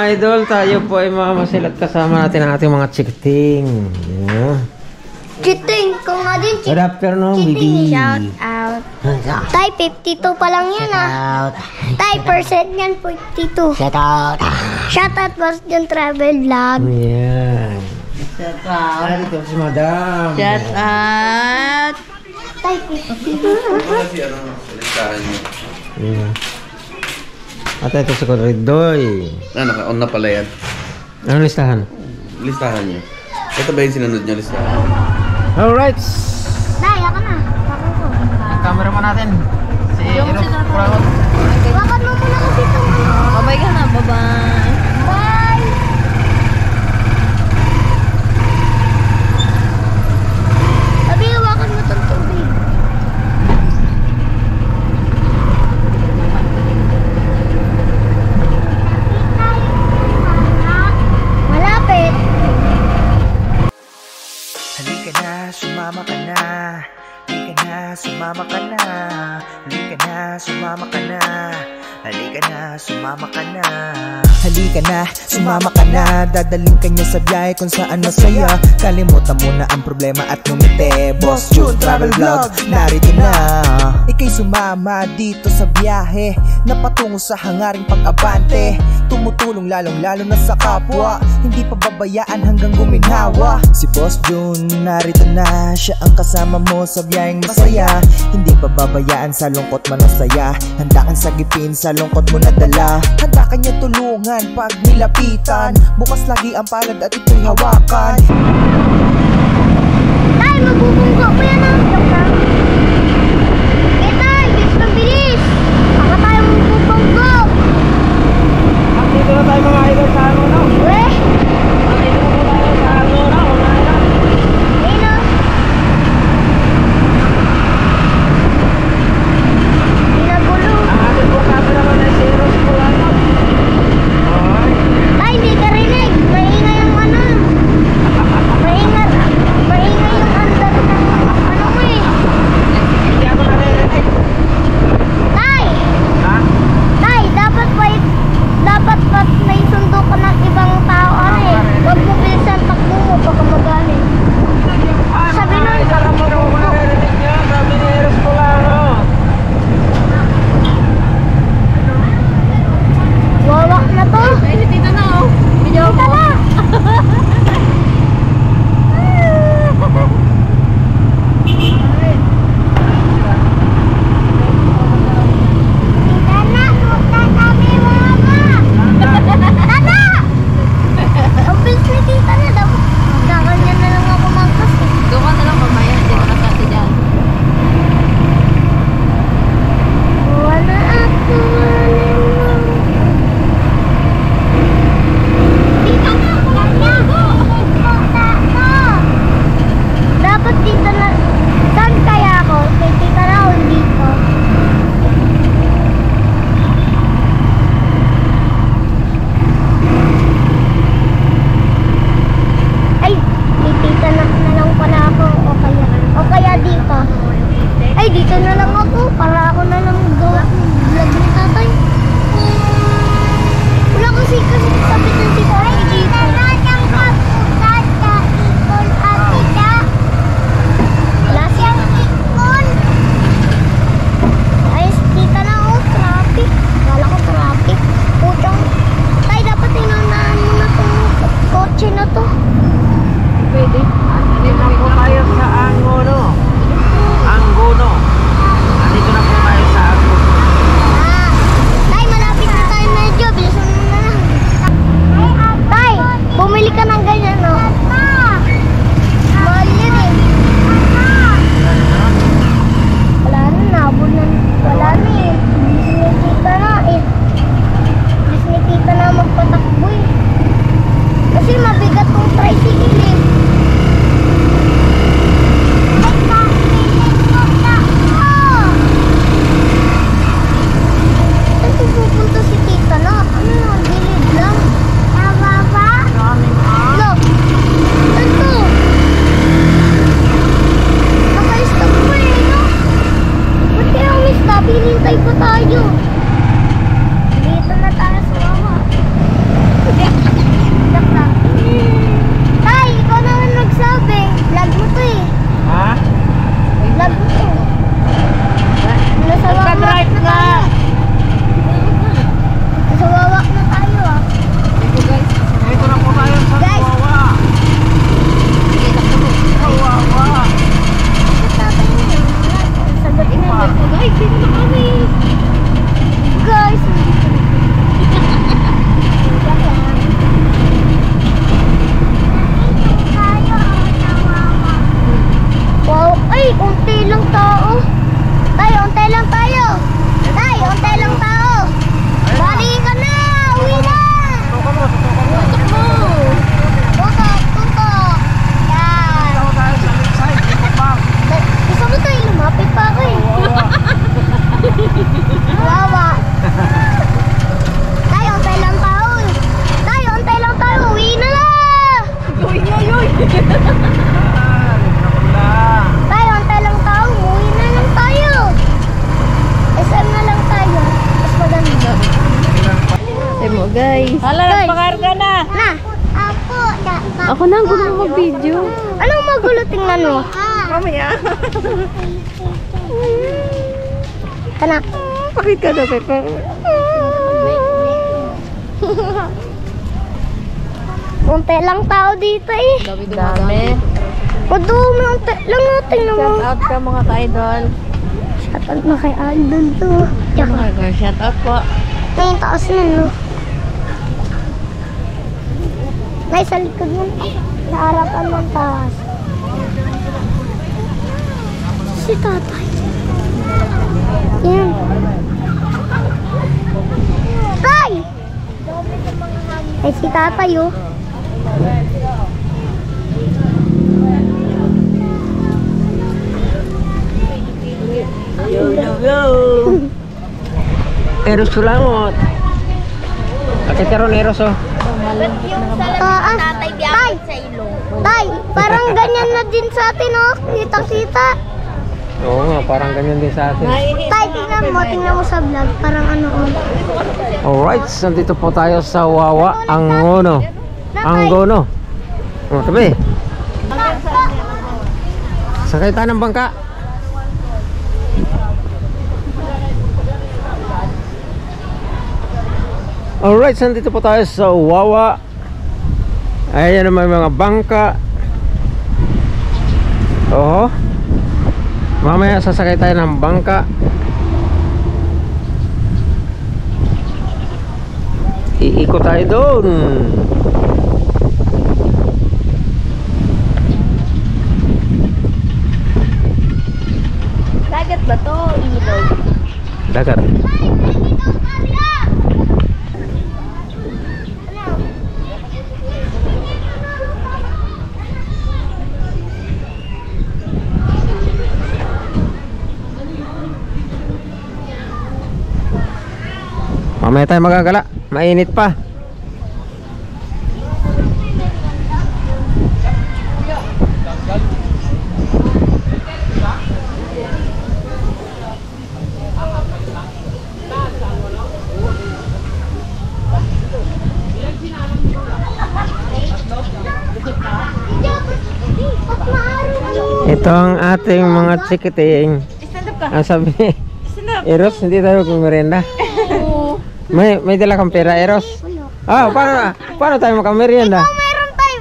idol, tayo po ay mamamasyal at kasama natin ang ating mga chikiting. Yeah. Chikiting, ko nga din Good afternoon, baby. Shout out. Tay, 52 pa lang yan ah. Tay, percent yan, 52. Shout out. Shout out, Boss John Travel Vlog. Yan. Shout out. Ay, dito si madam. Shout out. Tay, 52. Yeah. At ito si Corridoy. Naka-on na pala yan. Ano listahan? Listahan niyo. Ito ba yung sinunod niyo listahan? Alright. Tay, ako na. Ako ko. Camera mo natin. Si Yung si Tata. Bakit mo muna kasi ito? Bye-bye ka na. Bye-bye. Bye! Sabi, hawakan mo itong tubig. Malapit. Halika na, sumama ka na. Halika na, sumama ka na. Halika na, sumama ka na. Halika na, sumama ka na. Halika na, sumama ka na. Dadaling ka niya sa biyahe kung saan masaya. Kalimutan mo na ang problema at ngumiti. Boss June Travel Vlog, narito na. Ika'y sumama dito sa biyahe na patungo sa hangaring pag-abante. Tumutulong lalong-lalo na sa kapwa. Hindi pa babayaan hanggang guminhawa. Si Boss June, narito na. Siya ang kasama mo sa biyaheng masaya. Hindi pa babayaan sa lungkot man o saya. Handa kang sagipin sa lungkot mo na dala. Handa ka niya tulungan pag nilapitan. Bukas lagi ang palad at ito'y hawakan. Tay, magbubunggo pa yan ang joke lang. Eh, tay, bilis na bilis. Baka tayo magbubunggo. Dito na tayo mga idol sa ano na. Weh, Dito na tayo sa ano na. ayun o. Pinagulo. Ang ating po camera mo na zero po ano. Tay, hindi ka rinig. Maingay ang ano. Maingay yung andar ng ano mo eh. Oh, guys. Hala, nagpakarga na. Na. Ako. Ako na ang gusto mag-video. Anong magulo tingnan mo? Mamaya. Anak. Bakit ka daw, Pepe? Unti lang tao dito eh. Dami. Madumi, unti lang natin Shout naman. out ka mga ka-idol. Shoutout na kay Aldon to. Tsaka, Shout out po. may taas na no. May sa likod ng sa harapan ng taas. Si tatay. Yan. Tay! Ay si tatay oh. Eros sulangot. Akit karon Eros oh. Tay! Tay! Parang ganyan na din sa atin oh. Kita-kita. Oo nga, parang ganyan din sa atin. Tay, tingnan mo sa vlog. Parang ano oh. Alright, nandito po tayo sa Wawa Angono. Angono. Oh, tabi. Sakay tayo ng bangka. Alright, nandito po tayo sa Wawa. Ayan naman mga bangka. Oo. Mamaya sasakay tayo ng bangka. Iikot tayo doon. Dagat ba to? Ilog. Dagat. Mamaya tayo magagala. Mainit pa. Ito ang ating mga chikiting. Ang sabi, Eros, hindi tayo kumerienda. May dala kang pera, Eros? Ah, paano tayo makamerienda? Meron tayo.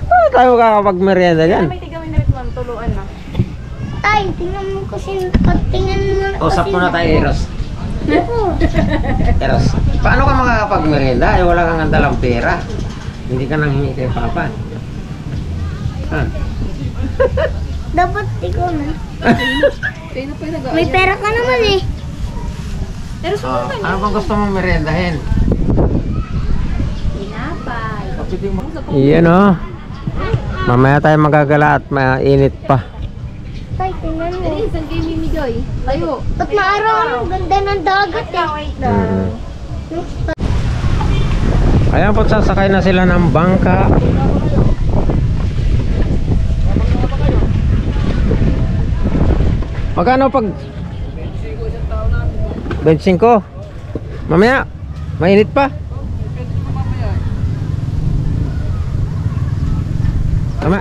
Paano tayo makakapagmerienda dyan? May tigawin na rin ma'am, tuluan na. Tay, tingnan mo kasi. Tingnan mo. Usap muna tayo, Eros. Eros, paano ka makakapagmerienda? Eh, wala kang dalang pera. Hindi ka nang hingi kay Papa. Ah. Dapat ikaw na. Sino pa yung May pera ka naman eh. Ano bang gusto mong meriendahin? Pinapay. Iyan o. Mamaya tayo magagala at mainit pa. Tay, tingnan mo. Isang game ni Joy. Tayo. Ba't maaraw ang ganda ng dagat eh. Ayan po, sasakay na sila ng bangka. Magkano pag 25? Mamaya, mainit pa. Tama.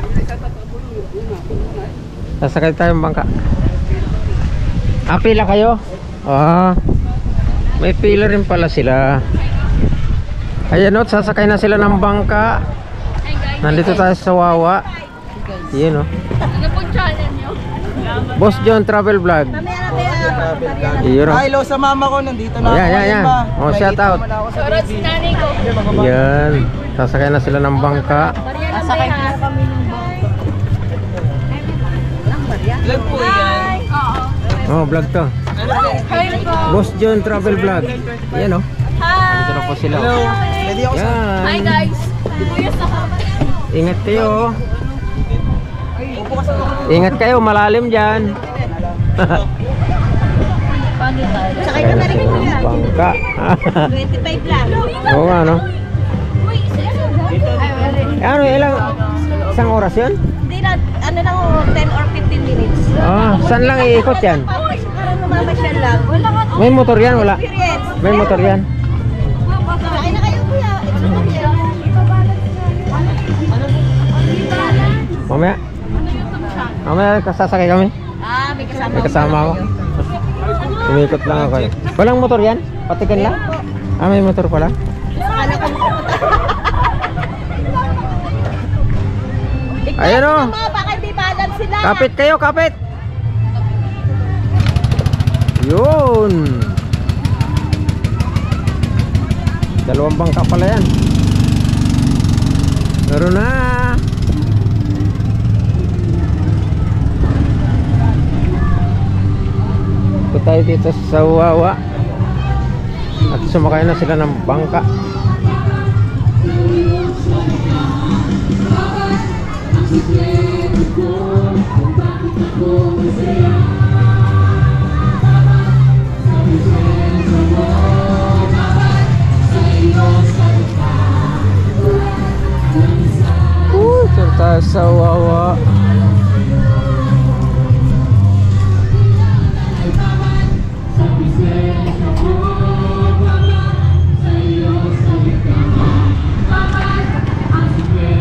Sasakay tayo ng bangka. Ah, pila kayo? Ah, may pila rin pala sila. Ayan o, sasakay na sila ng bangka. Nandito tayo sa Wawa. Yan o. Ano pong channel nyo? Boss John Travel Vlog. Iyon o. Hello sa mama ko, nandito na Yan, yan, yan. Oh, shout out. Sorot si nanay ko. Yan. Sasakay na sila ng bangka. Sasakay na kami ng bangka. Vlog po yan. Oh, vlog to. Hi po. Boss John Travel Vlog. Yan o. Dito na po sila. Hello. Ready ako sa... Yan. Hi guys. Kuya sa Ingat kayo. Ingat kayo, malalim dyan. Paano tayo? Sakay ka na rin kuya. Bangka. 25 lang. Oo nga, no? Ano, isang oras yun? Hindi na, ano lang, 10 or 15 minutes. Ah, saan lang iikot yan? namamasyal lang. Wala ka May motor yan, wala? experience. May motor yan. Kain na kayo kuya. Mamaya. Mamaya kasasakay kami. May kasama. May kasama ako. Umikot lang ako. Walang motor yan? Patikan lang? May motor pala. Akala ko Ayan o. baka di balag sila. Kapit kayo, kapit. Yun. Dalawang bangka pala yan. Meron na. Ito tayo dito sa Wawa. At sumakay na sila ng bangka. Ito tayo sa Wawa.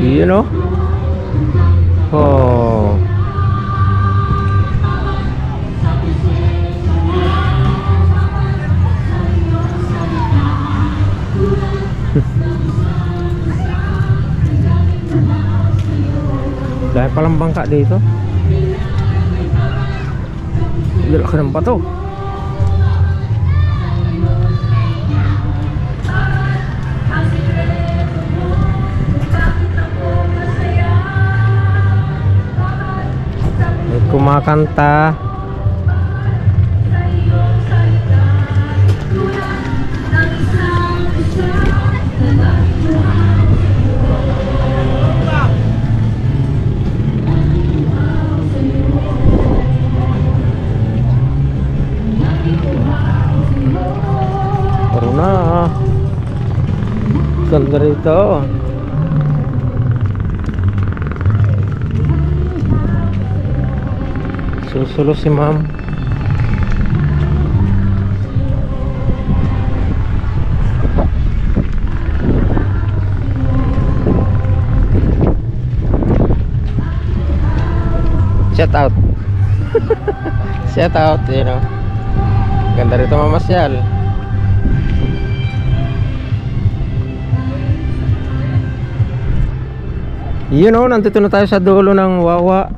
You know? Oh. Dahil palang bangka dito. Laki ng bato. May kumakanta. Tara na. Ganda rito. Susulo si ma'am. Shout out. Shout out, you know. Ganda rito mamasyal. You know, nandito na tayo sa dulo ng Wawa.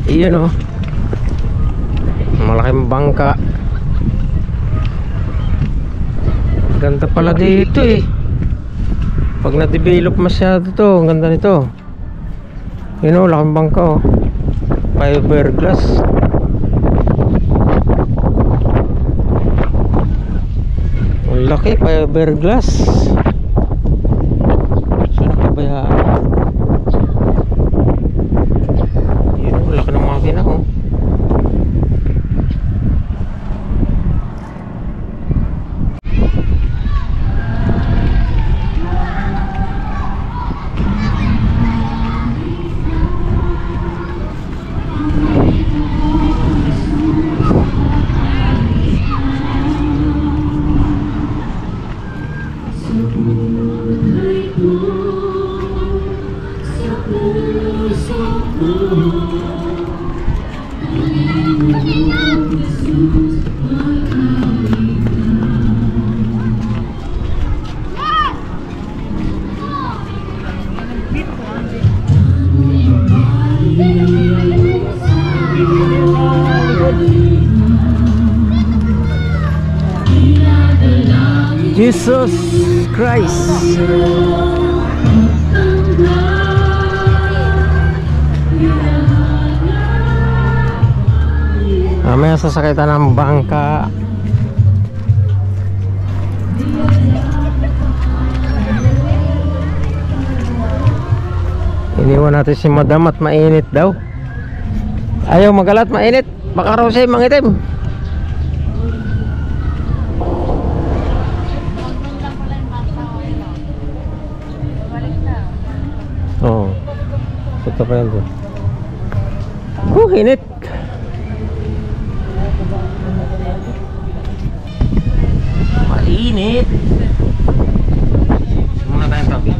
Iyon o, malaking bangka. Ganda pala dito eh. Pag na-develop masyado to, ang ganda nito. Yun o, laking bangka o. Fiberglass. Ang laki, fiberglass. Saan kabayaan? Laki ng makina ko. Jesus Christ. Mamaya sasakay tayo ng bangka. Iniwan natin si madam at mainit daw. Ayaw magalat, mainit. Baka raw siya mangitim. Oh. Ito pa yun doon. Init! Mainit! Muna tayong tabi.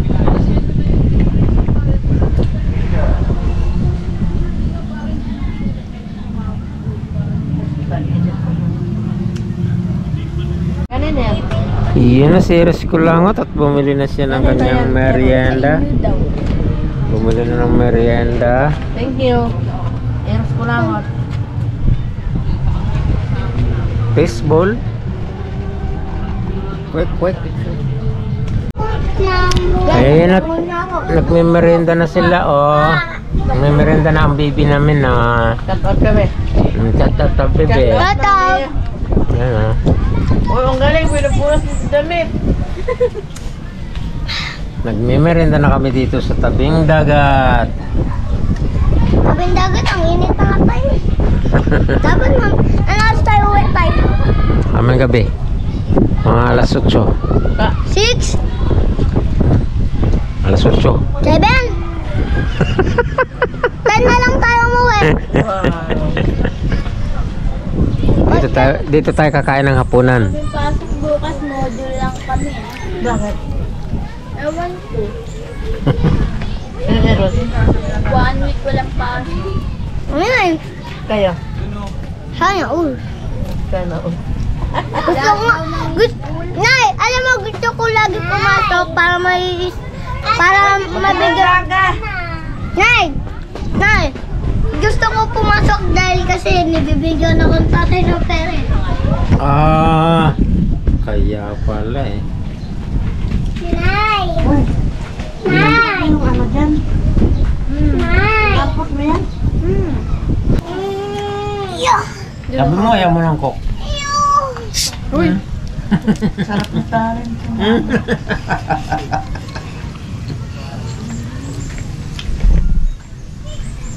Kanin yan. Iyon na si Eros Kulangot at bumili na siya ng kanyang merienda. Bumili na ng merienda. Thank you. Eros Kulangot. Baseball. Quick. Ayun at nagme-merienda na sila, oh. Nagme-merienda na ang baby namin, na. Cut-out kami. Tatap bebe. Tata! Yan, ah. Uy, ang galing. Pinupunas nito damit. Nagme-merienda na kami dito sa tabing dagat. Tabing dagat, ang init na nga tayo. Dapat alas tayo uwi tayo. Aming gabi. Mga alas 8. 6, Alas 8. 7. 10 na lang tayo umuwi. Dito tayo kakain ng hapunan. Yung pasok bukas, module lang kami. Bakit? Ewan ko. Eros. 1 week walang pasok. Ngayon, Kaya. sana all. Sana. Gusto ko Nay, alam mo, gusto ko lagi pumasok para mabigyan. Nay, gusto ko pumasok dahil kasi nibibigyan ako ng tatay ng pera. Ah, kaya pala eh. Nay! Yung ano dyan? Nay! Tapos mo yan? Sabi mo, ayaw mo ng coke. Uy! Sarap na talent.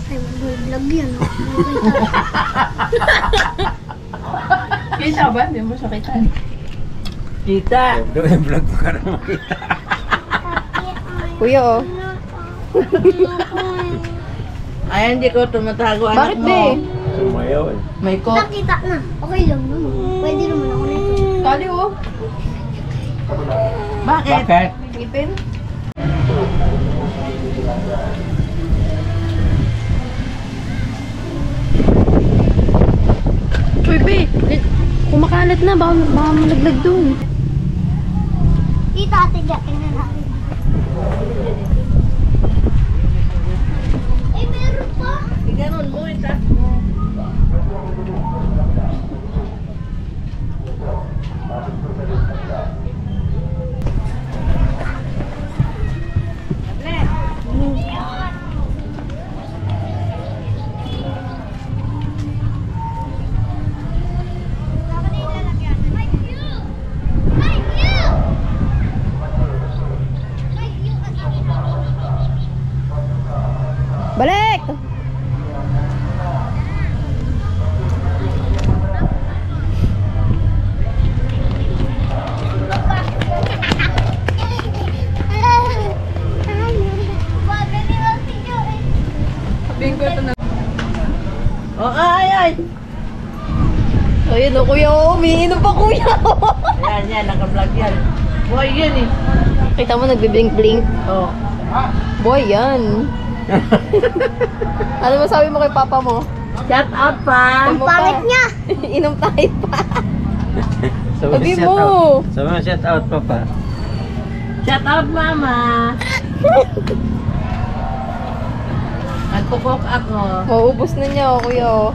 Ay, mag-vlog yan. Kita ba? Hindi mo siya kita. Kita! Doon yung vlog ko ka na makita. Kuya, oh. Ay, hindi ko tumatago anak mo. Bakit, Sumayaw eh. May coke. Nakita na. Okay lang naman. Pwede naman ako nito. Kali, oh. Bakit? Bakit? Ngipin? Uy, be. Kumakalat na. Baka malaglag doon. Dito ate dyan. Tingnan natin. Eh, meron pa. Ganon mo, ita. Balik! Oh, ay! Ayun o, kuya, umiinom pa kuya. Yan, naka-vlog yan. Boy, yan eh. Kita mo, nagbiblink-blink. Oh. Boy, yan. Ano masabi mo kay papa mo? Shout out pa. Inom mo Pangit pa. niya. Inom tayo pa. Sabi shout mo. out. Sabi mo, shout out papa. Shout out, mama. Nagkukok ako. Mauubos na niya o, kuya o.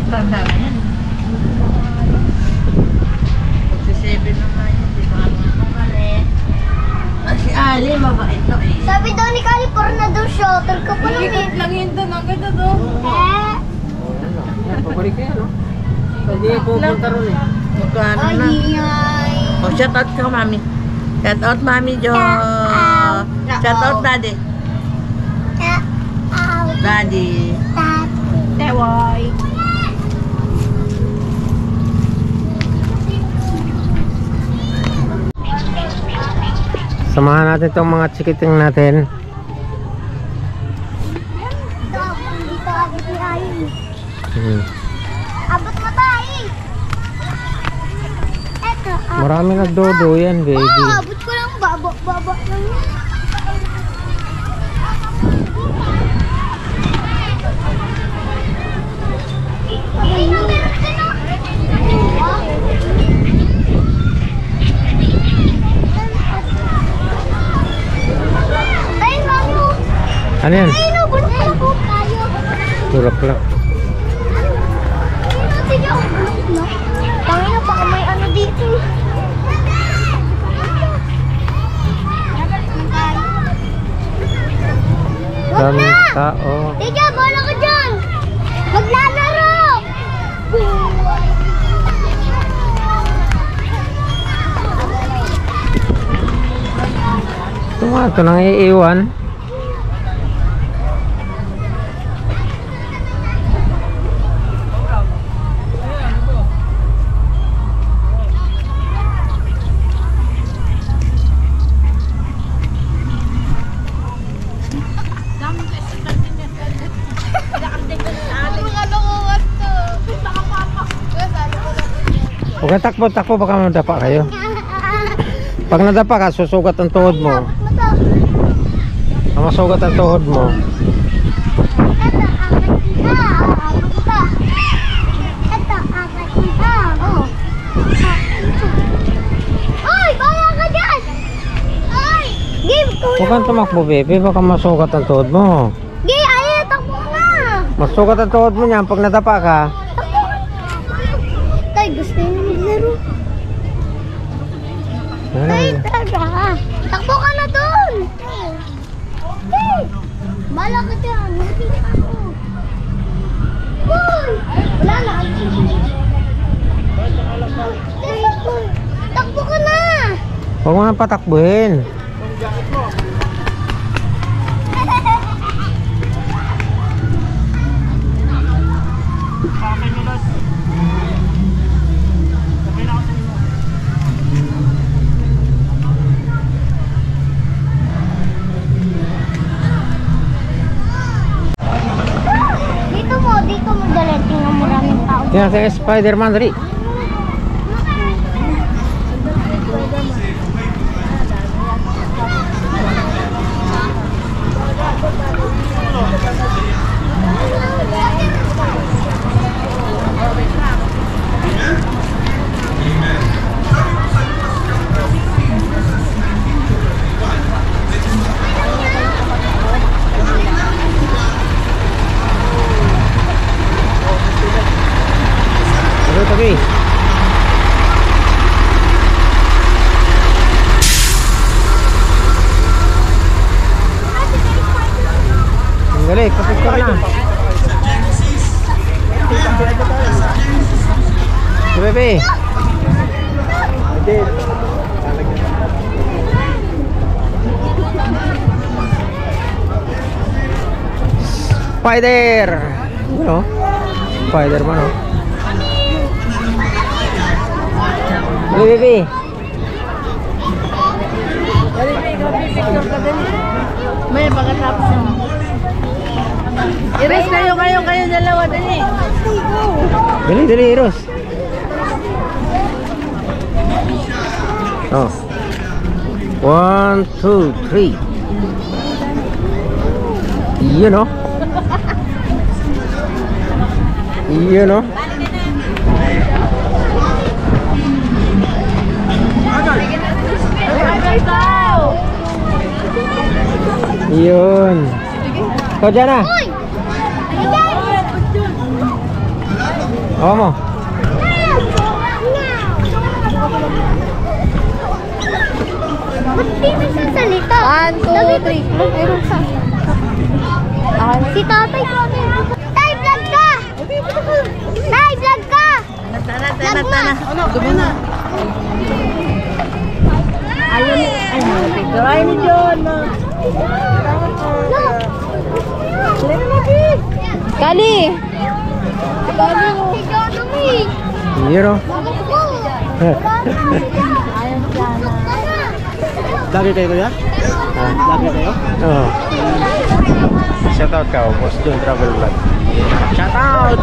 Tanda ka yan. Magsisipin naman yun. Di ba ako mali? Si Ali, mabait to eh. Sabi daw ni California daw shooter ka pa lang eh. lang yun doon. Ang ganda doon. Eh. Pabalik ka yan, no? Pwede pupunta ron eh. Magkano na? Ay. Oh, shout out ka, mami. Shout out, mami Jo. Shout out, daddy. Daddy. Teway. Samahan natin itong mga chikiting natin. abot ni Ayin. Hmm. Abot mo tayo. Eto, Marami nagdodo yan, baby. Oo, abot ko lang. Baba lang yan. Ay, meron ka na. Ay, mamo. Ano yan? Ay, no, bulak po tayo. Bulaklak. Ay, natin yung bulak na. Tangin na, baka may ano dito. Wag Daming na! tao. Teka, bola ka dyan! Maglalaro! Ito nga, ito nang iiwan. Huwag kang takbo, baka madapa kayo. Pag nadapa ka, susugat ang tuhod mo. Masugat ang tuhod mo. Ay, bala ka dyan! Ay! Game, Huwag kang tumakbo, baby, baka masugat ang tuhod mo. Game, ay, takbo na! Masugat ang tuhod mo niyan pag nadapa ka. Tay, gusto niya maglaro. Tay, tara. Takbo ka na doon. Tay, bala ka dyan. Boy! Wala na. Tay, takbo ka na. Huwag mo nang patakbuhin. Dito mo dali. Tingnan mo maraming tao. Yan sa Spider-Man, dali. Tabi. Ang galing, kapit ka na. Si Bebe. Spider. Ano? Spider-Man, oh. Bebe. May pagkatapos ng... Iris kayo dalawa, dali. Dali, Eros. Oh. 1, 2, 3. You know. You know. Yun. Ikaw dyan na. Oo mo. Ba't di na sasalita? 1, 2, 3. Mayroon sa... Si tatay. Tay, vlog ka! Tay, vlog ka! Tana. Dumi na. Ayaw ni... Ay, picture. Ay, ni John. Kali! Si Johnny. You know. Lagi kayo kuya? Lagi kayo? Oh. Shout out ka, Boss John Travel Vlog. Shout out!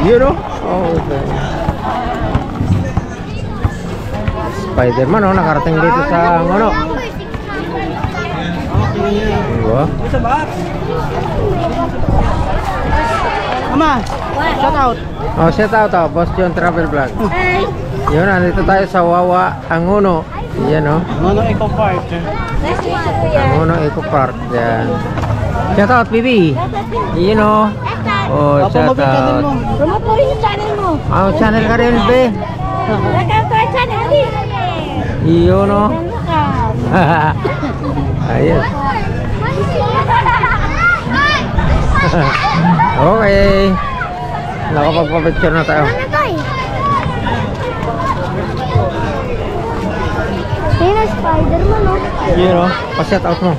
You know? Oh, okay. Spider-Man, oh, nakarating dito sa ano. Diba? Mama, shout out. Oh, shout out, oh, Boss John Travel Vlog. Yun, nandito tayo sa Wawa, Angono. Yan, oh. Ano Eco Park? Angono Eco Park. Yan. Shout out, Bibi. You know. Oh, shout out. Promote mo rin yung channel mo. Oh, channel ka rin, be. Welcome to our channel. Yun, oh. Ayun. Okay. Nakapagpa-picture na tayo. Ano tayo? Sino Spider-Man, no? Yun, oh. Pa-shout out mo.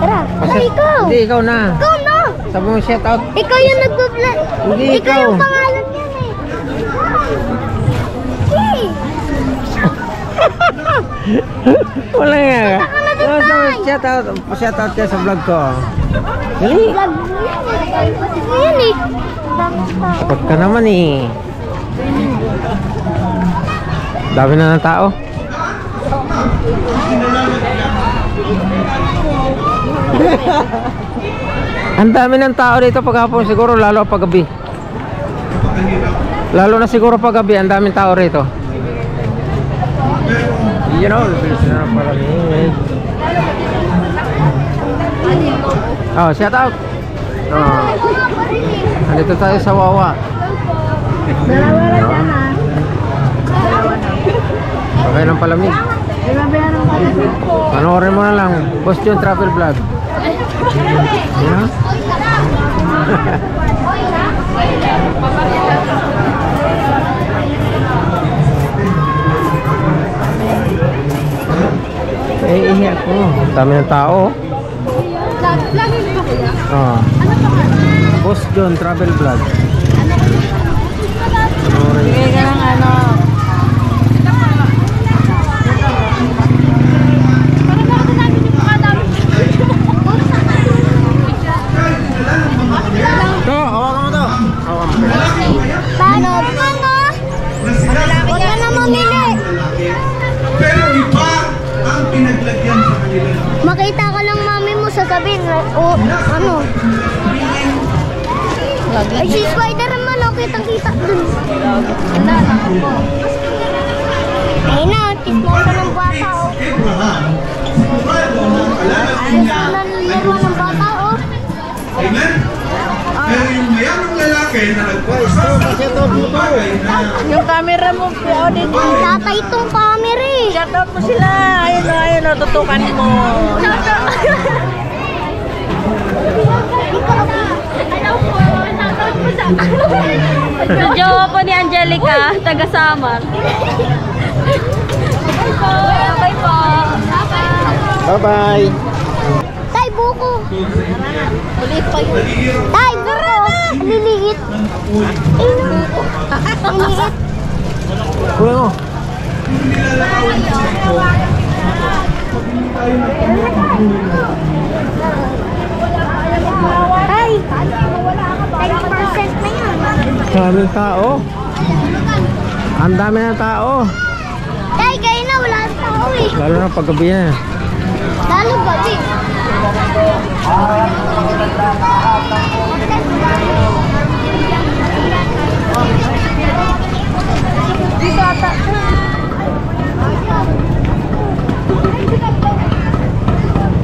Tara, Pa-shout- ikaw. Hindi, ikaw na. Ikaw, no? Sabi mo shout out. Ikaw yung nagpa-vlog. Hindi, Ikaw ikaw. yung pangalan niyan, eh. Hey! Wala nga. Taka na din tayo. Shout out. Pa-shout out ka sa vlog ko. Dali. Vlog mo yan, eh. Yan, eh. Daming tao. Takot ka naman eh. Dami na ng tao. Ang dami ng tao dito paghapon, siguro lalo pag gabi. Lalo na siguro pag gabi, ang daming tao rito. You know, bilis na pag gabi. Oh, shout out. Oh. Nandito tayo sa Wawa. Dalawa lang yan, ha? Okay ng palamig. Panoorin mo na lang, Boss John Travel Vlog. Yeah? Ihi ako. Dami ng tao. Oh. Boss John Travel Vlog. Sige ka lang ano. To, hawakan mo to. Hawakan mo. Paano? Huwag ka na mamili. Pero iba ang pinaglagyan sa kanila. Makita ka lang mami mo, sasabihin, o ano? Ay, si Spider-Man, oh, kitang-kita dun. Ayun na, tismosa ng bata, oh. Abraham, bago ng alala Nalilaro ng bata, oh. Amen? Pero yung mayamang lalaki na nagpapasama ng bagay na Yung camera mo, dito. Ang tatay itong camera, eh. Shout out mo sila. Ayun o, tutukan mo. Yung jowa po ni Angelica, taga Samar. Bye po. Bye-bye. Tay, buko. Tay, buko. Liliit. Liliit. Kuya mo. Tay, 10% na yan. Daming tao. Ang dami ng tao. Tay, kayo na, wala ang tao, eh. Lalo na pag gabi na. Lalo gabi.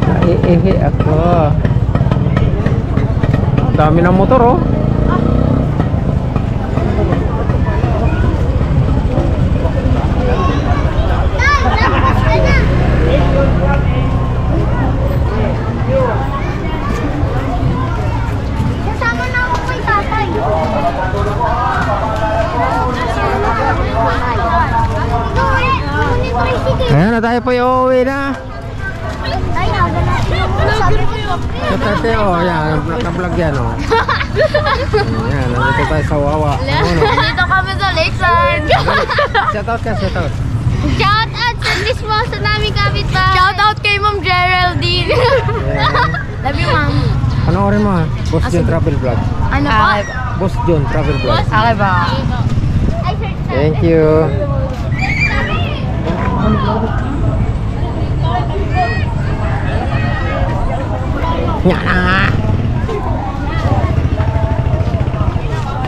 Naiihi ako. Dami ng motor, oh. Tay, labas ka na. Kasama na ako kay tatay. Ayan na tayo po uuwi na. Tay, aga na. Sabi ko, Sa tate, oh. Ayan, naka-vlog yan, oh. Ayan, nandito tayo sa Wawa. Ano? Dito kami sa Lakeside. Shout out ka, shout out. Shout out sa disposa namin kapitbahay. Shout out kay Ma'am Geraldine. Love you, Ma'am. Panoorin mo ha. Boss John Travel Vlog. Ano po? Boss John Travel Vlog. Okay ba? Thank you. Yan na nga.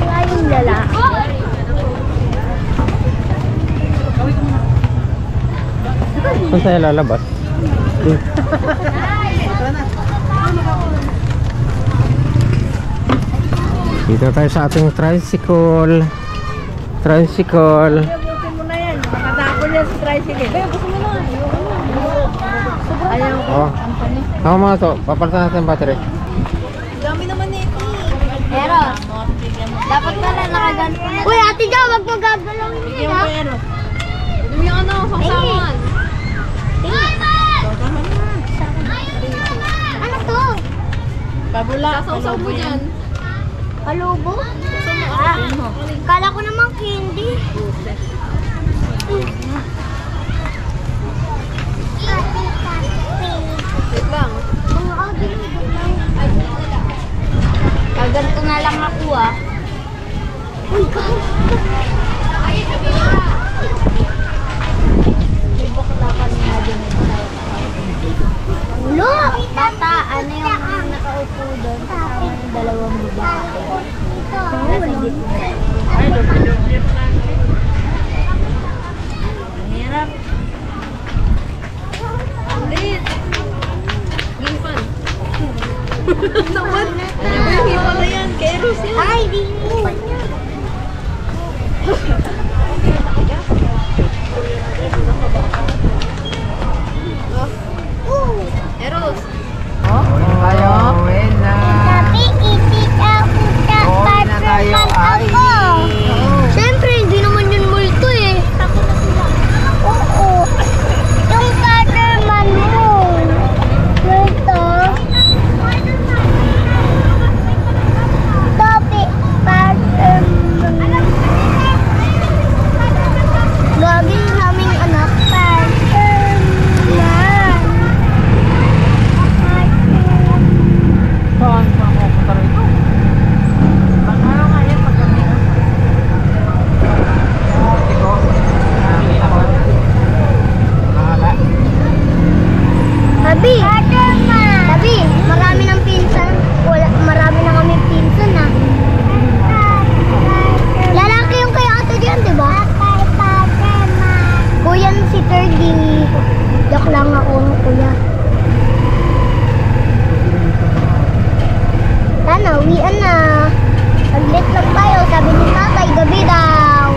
Wala yung lalaki. Saan tayo lalabas? Dito tayo sa ating tricycle. Tricycle. Buti mo na yan. Makatapon yan sa tricycle. Ayaw ko. Oh. Ako mga to. Papalitan natin yung battery. Dami naman nito. Pero, dapat pala nakaganto na. Uy, ate Jo, wag mo gagalawin Bigyan yun, mo ha? pero. Yung ano, sangsaman. Ano to? Pabula. Sasaw mo dyan. Palubo? Kala ko naman candy. Wait lang. Kaganto na lang ako, ah. Uy, Ulo! Bata, ano yung nakaupo doon? Kasama yung dalawang babae. Nasa gitna. Ay, doble-doble pa lang. Ang hirap. Ulit. Gimpan. Naman. Yung hipa na yan. Keros yan. Ay, di mo. Eros. Tayo. Sabi, itik ako sa patrupan ako. Siyempre, hindi naman yun multo eh. Oo. Yung patruman mo. Multo. Sabi, patruman. Gagi naming anak, patruman. Saan pa ako punta rito? Baka kaya paggabi. Ito. Nakita ko. Nakala. Sabi, marami ng pinsan. Marami na kami pinsan na. Lalaki yung kay ate diyan, di ba? Kuya si Ferdy. Joke lang ako ng kuya. Sana, uwian na. Pag-late lang tayo, sabi ni tatay, gabi daw.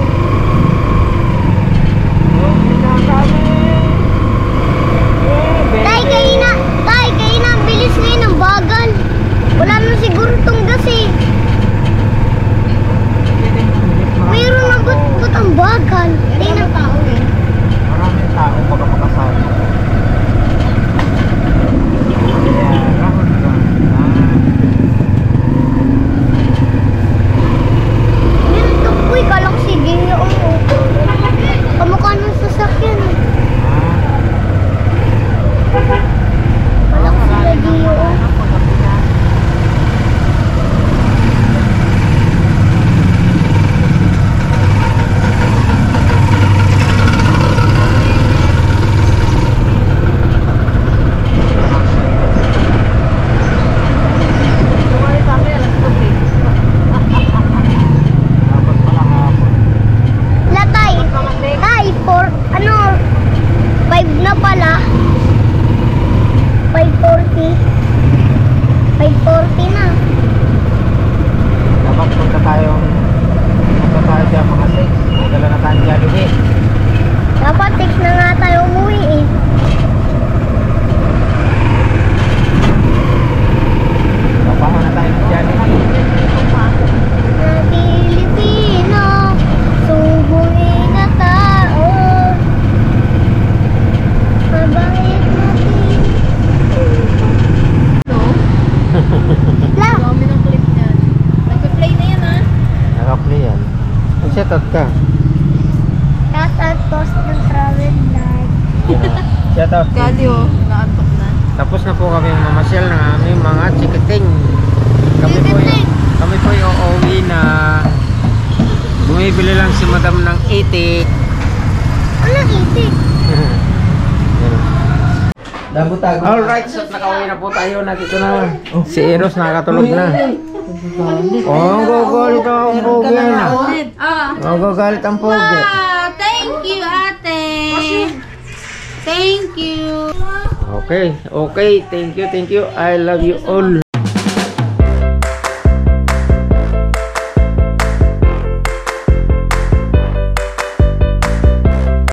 Tay, kayo na, ang bilis ngayon ng bagal. Wala na siguro tong gas eh. Mayroon na ba't ang bagal? Tingnan tao eh. Maraming tao baga makasama. Kaya, rahon ka. Meron to, uy, kalak sige yung kamukha ng sasakyan. Kalak sila di yung Dapat pala hapon. latay. Tay, 5 na pala. 5:40. 5:40 na. Dapat punta tayo dyan mga 6. Dala na tayong Jollibee. Dapat 6 na nga tayo umuwi eh. Papaho na tayo ng Jollibee. Na Pilipino, subuhin na tao. Mabait natin. La, Dami ng clip niyan. Nagpa-play na yan, ha? Naka-play yan. Mag-set out ka. shout out post ng travel daw. Gali oh, naantok na. Tapos na po kami mamasyal ng aming mga chikiting. Kami po yung uuwi na. Bumibili lang si madam ng itik. Anong itik? Alright, so nakauwi na po tayo. Nandito na. Si Eros nakatulog na. Oh, gagalit ang pogi na. Oh, gagalit ang pogi. Thank you, ate. Thank you. Okay, thank you. I love you all.